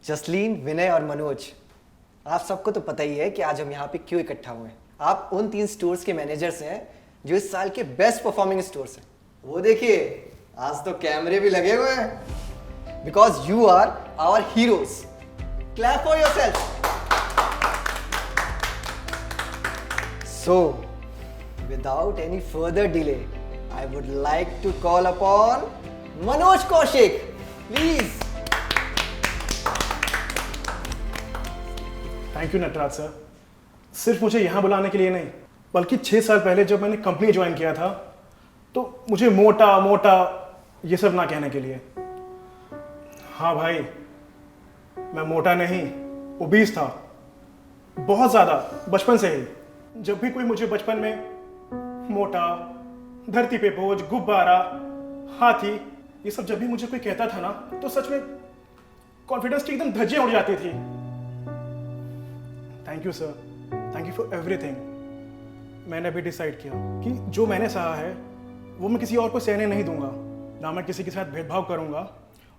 जसलीन, विनय और मनोज, आप सबको तो पता ही है कि आज हम यहाँ पे क्यों इकट्ठा हुए हैं। आप उन 3 स्टोर्स के मैनेजर्स हैं जो इस साल के बेस्ट परफॉर्मिंग स्टोर्स हैं। वो देखिए, आज तो कैमरे भी लगे हुए हैं। Because you are our heroes. Clap for yourself. So without any further delay, I would like to call upon Manoj Kaushik, please. Thank you Natraj sir. सिर्फ मुझे यहाँ बुलाने के लिए नहीं, बल्कि 6 साल पहले जब मैंने कंपनी ज्वाइन किया था तो मुझे मोटा मोटा ये सब ना कहने के लिए। हाँ भाई, मैं मोटा नहीं, ओबीस था, बहुत ज़्यादा, बचपन से ही। जब भी कोई मुझे बचपन में मोटा, धरती पे बोझ, गुब्बारा, हाथी, ये सब जब भी मुझे कोई कहता था ना, तो सच में कॉन्फिडेंस की एकदम धज्जियां उड़ जाती थी। Thank you sir, thank you for everything. मैंने अभी डिसाइड किया कि जो मैंने सहा है वो मैं किसी और को सहने नहीं दूंगा। ना मैं किसी के साथ भेदभाव करूंगा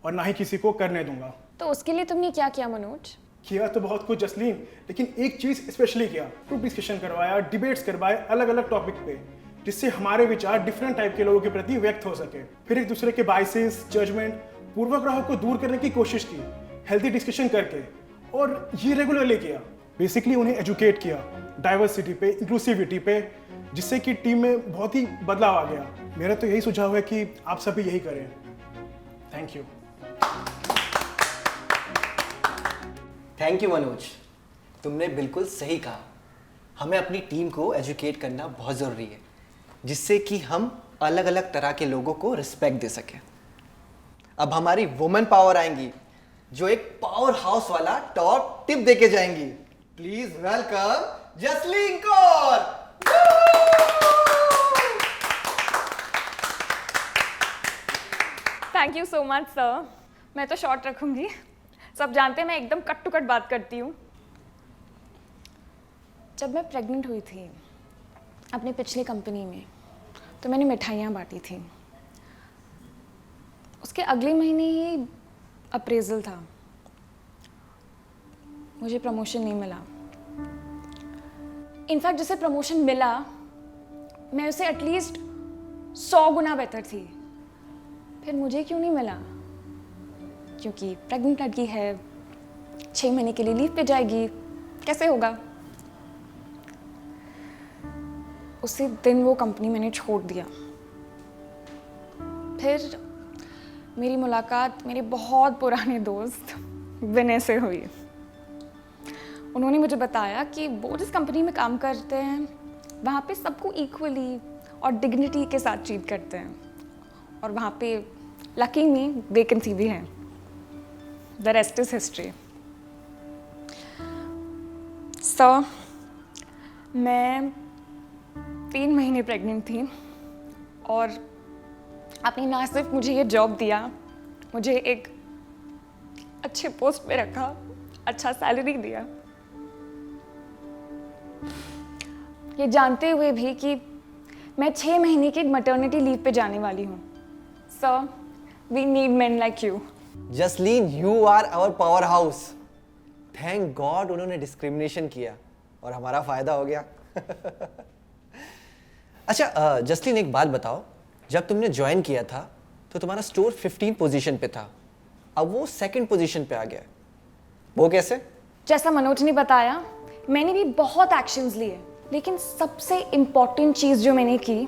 और ना ही किसी को करने दूंगा। तो उसके लिए तुमने क्या किया मनोज? किया तो बहुत कुछ जसलीन, लेकिन एक चीज स्पेशली किया। ग्रुप डिस्कशन करवाया, डिबेट्स करवाए अलग अलग टॉपिक पे, जिससे हमारे विचार डिफरेंट टाइप के लोगों के प्रति व्यक्त हो सके। फिर एक दूसरे के बाइसेस, जजमेंट, पूर्वाग्रहों को दूर करने की कोशिश की, हेल्थी डिस्कशन करके, और ये रेगुलरली किया। बेसिकली उन्हें एजुकेट किया डाइवर्सिटी पे, इंक्लूसिविटी पे, जिससे कि टीम में बहुत ही बदलाव आ गया। मेरा तो यही सुझाव है कि आप सभी यही करें। Thank you. Thank you Manoj, तुमने बिल्कुल सही कहा। हमें अपनी टीम को एजुकेट करना बहुत ज़रूरी है, जिससे कि हम अलग अलग तरह के लोगों को रिस्पेक्ट दे सकें। अब हमारी वुमेन पावर आएंगी, जो एक पावर हाउस वाला टॉप टिप देके जाएंगी। Please welcome Jasleen Kaur. Thank you so much sir. मैं तो शॉर्ट रखूंगी, सब जानते हैं मैं एकदम कट टू कट बात करती हूँ। जब मैं प्रेग्नेंट हुई थी अपनी पिछली कंपनी में, तो मैंने मिठाइयाँ बांटी थी। उसके अगले महीने ही अप्रेजल था, मुझे प्रमोशन नहीं मिला। इनफैक्ट जिसे प्रमोशन मिला, मैं उसे एटलीस्ट 100 गुना बेहतर थी। फिर मुझे क्यों नहीं मिला? क्योंकि प्रेग्नेंट लड़की है, 6 महीने के लिए लीव पे जाएगी, कैसे होगा? उसी दिन वो कंपनी मैंने छोड़ दिया। फिर मेरी मुलाकात मेरे बहुत पुराने दोस्त विनय से हुई। उन्होंने मुझे बताया कि वो जिस कंपनी में काम करते हैं वहाँ पे सबको इक्वली और डिग्निटी के साथ ट्रीट करते हैं, और वहाँ पे लकी मी वैकेंसी भी है। The rest is history. So मैं 3 महीने प्रेग्नेंट थी, और आपने ना सिर्फ मुझे ये जॉब दिया, मुझे एक अच्छे पोस्ट पे रखा, अच्छा सैलरी दिया, ये जानते हुए भी कि मैं 6 महीने की मैटरनिटी लीव पे जाने वाली हूँ। Sir, we need men like you. Jasleen, you are our power house. Thank god उन्होंने डिस्क्रिमिनेशन किया और हमारा फायदा हो गया। अच्छा जसलीन, एक बात बताओ, जब तुमने ज्वाइन किया था तो तुम्हारा स्टोर 15 पोजीशन पे था, अब वो 2nd पोजीशन पे आ गया, वो कैसे? जैसा मनोज ने बताया, मैंने भी बहुत एक्शंस लिए, लेकिन सबसे इम्पॉर्टेंट चीज़ जो मैंने की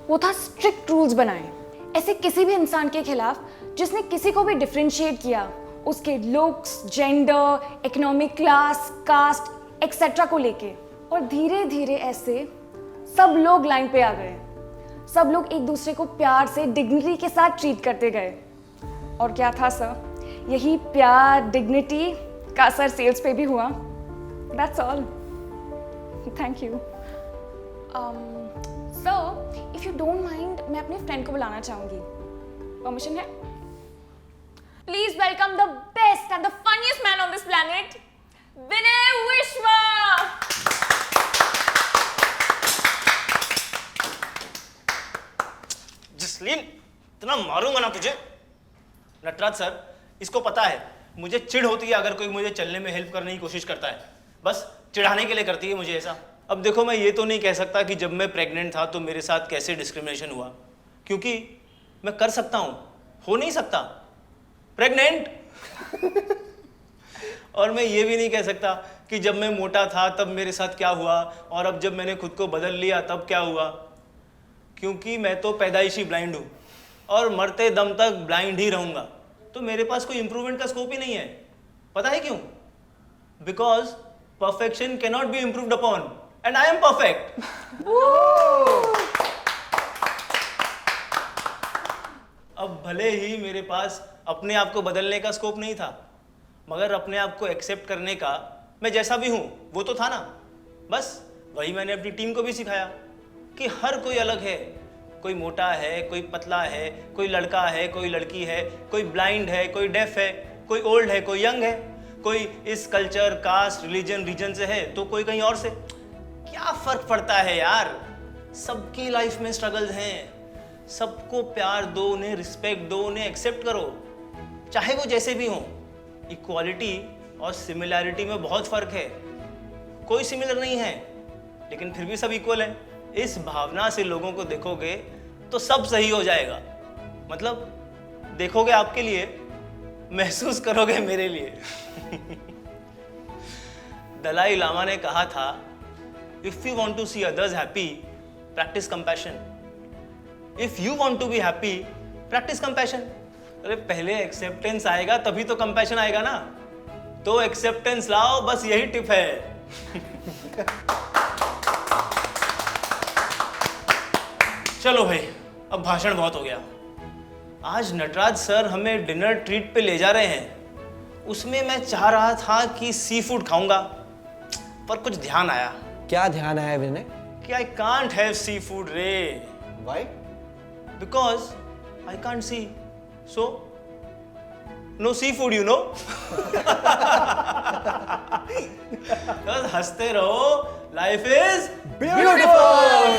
वो था स्ट्रिक्ट रूल्स बनाए। ऐसे किसी भी इंसान के खिलाफ जिसने किसी को भी डिफरेंशिएट किया, उसके looks, gender, economic class, caste et cetera को लेके। और धीरे धीरे ऐसे सब लोग लाइन पे आ गए, सब लोग एक दूसरे को प्यार से, डिग्निटी के साथ ट्रीट करते गए। और क्या था सर, यही प्यार, डिग्निटी का असर सेल्स पे भी हुआ। That's all. Thank you. Sir, if you don't mind, मैं अपने फ्रेंड को बुलाना चाहूंगी, परमिशन है? Please welcome the best and the funniest man on this planet, Vinay Vishwa. Jasleen, इतना मारूंगा ना तुझे। नटराज सर, इसको पता है मुझे चिढ़ होती है अगर कोई मुझे चलने में हेल्प करने की कोशिश करता है, बस चिढ़ाने के लिए करती है मुझे ऐसा। अब देखो, मैं ये तो नहीं कह सकता कि जब मैं प्रेग्नेंट था तो मेरे साथ कैसे डिस्क्रिमिनेशन हुआ, क्योंकि मैं कर सकता हूँ, हो नहीं सकता प्रेग्नेंट। और मैं ये भी नहीं कह सकता कि जब मैं मोटा था तब मेरे साथ क्या हुआ और अब जब मैंने खुद को बदल लिया तब क्या हुआ, क्योंकि मैं तो पैदाइशी ब्लाइंड हूँ और मरते दम तक ब्लाइंड ही रहूँगा। तो मेरे पास कोई इंप्रूवमेंट का स्कोप ही नहीं है। पता है क्यों? Because perfection can not be improved upon and I am perfect. अब भले ही मेरे पास अपने आप को बदलने का स्कोप नहीं था, मगर अपने आप को एक्सेप्ट करने का, मैं जैसा भी हूं वो तो था ना। बस वही मैंने अपनी टीम को भी सिखाया कि हर कोई अलग है, कोई मोटा है, कोई पतला है, कोई लड़का है, कोई लड़की है, कोई ब्लाइंड है, कोई डेफ है, कोई ओल्ड है, कोई यंग है, कोई इस कल्चर, कास्ट, रिलीजन, रीजन से है तो कोई कहीं और से। क्या फर्क पड़ता है यार, सबकी लाइफ में स्ट्रगल्स हैं। सबको प्यार दो, उन्हें रिस्पेक्ट दो, उन्हें एक्सेप्ट करो, चाहे वो जैसे भी हों। इक्वालिटी और सिमिलैरिटी में बहुत फर्क है। कोई सिमिलर नहीं है लेकिन फिर भी सब इक्वल है। इस भावना से लोगों को देखोगे तो सब सही हो जाएगा। मतलब देखोगे आपके लिए, महसूस करोगे मेरे लिए। दलाई लामा ने कहा था, if you want to see others happy, practice compassion. If you want to be happy, practice compassion. अरे पहले एक्सेप्टेंस आएगा तभी तो कंपैशन आएगा ना। तो एक्सेप्टेंस लाओ, बस यही टिप है। चलो भाई, अब भाषण बहुत हो गया। आज नटराज सर हमें डिनर ट्रीट पे ले जा रहे हैं। उसमें मैं चाह रहा था कि सी फूड खाऊंगा, पर कुछ ध्यान आया। क्या ध्यान आया विनय? कि I can't have sea food रे। Why? Because I can't see, so no sea food, you know. बस हंसते रहो, लाइफ इज Beautiful!